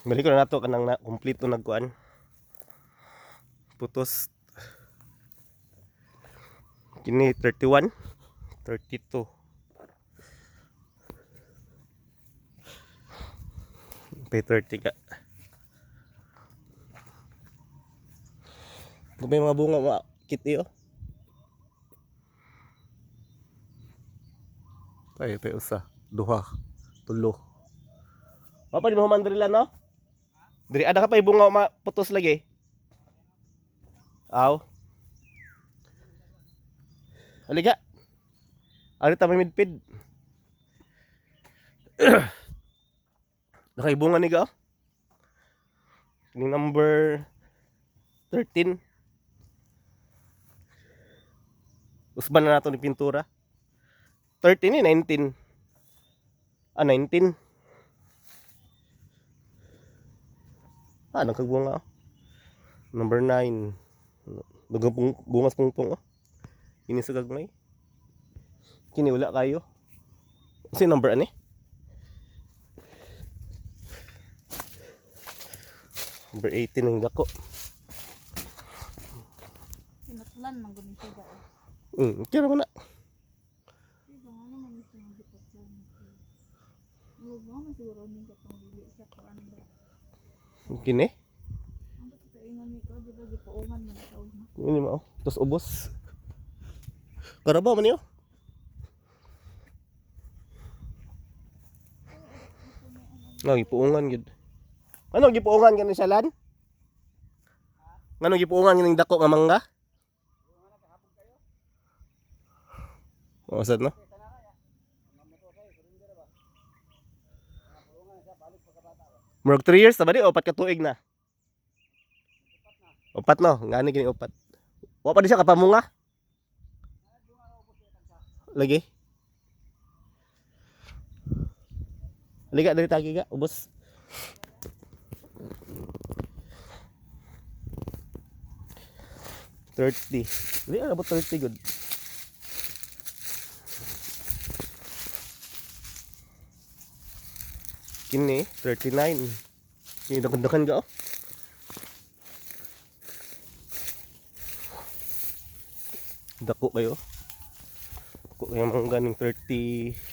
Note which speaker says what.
Speaker 1: Balik ko na nato kanang na complete to nagkuan. Putos. Kini 31, 32. Pay 30 ka. Kung may mga bunga makiti oh. Pay usa, duha, tulo. Apa di mo mandrila no? Diri ada ka pa bunga maputos lagi. Aw. Aliga. Ari ta may midpid. Nakaibungan ni ga. Ni number 13. Usban na nato ni pintura. 13 ni 19. 19. Nagkagbunga. Number 9. Dugong bungas pungpong oh. Ini sa gagmay. Kini wala kayo. Kasi number ani? Number 18 ang dako.
Speaker 2: Pinatlan man gud siya ba.
Speaker 1: Kira mo na.
Speaker 2: Diba ano man gusto ng pinatlan. Mo ba siguro ni katong dili sa kaanda.
Speaker 1: Kini?
Speaker 2: Ang sa ingon ni ko di ba gipuungan man sa una.
Speaker 1: Ini mo. Tos ubos. Karabaw man niyo. Gipuungan gid. Ano gipuungan ganin sa lan? Ngano gipuungan ganing dako nga mangga? Sad no? Murag 3 years na ba di? O 4 ka tuig na? 4 no? Ngani gini 4? Wa pa di siya kapamunga? Lagi? Liga dari tagi ga, ubos. $30. Hindi ano ba 30 good? Kini 39. Kini dakan-dakan ga oh. Dako kayo. Dako kayo mga ganing 30.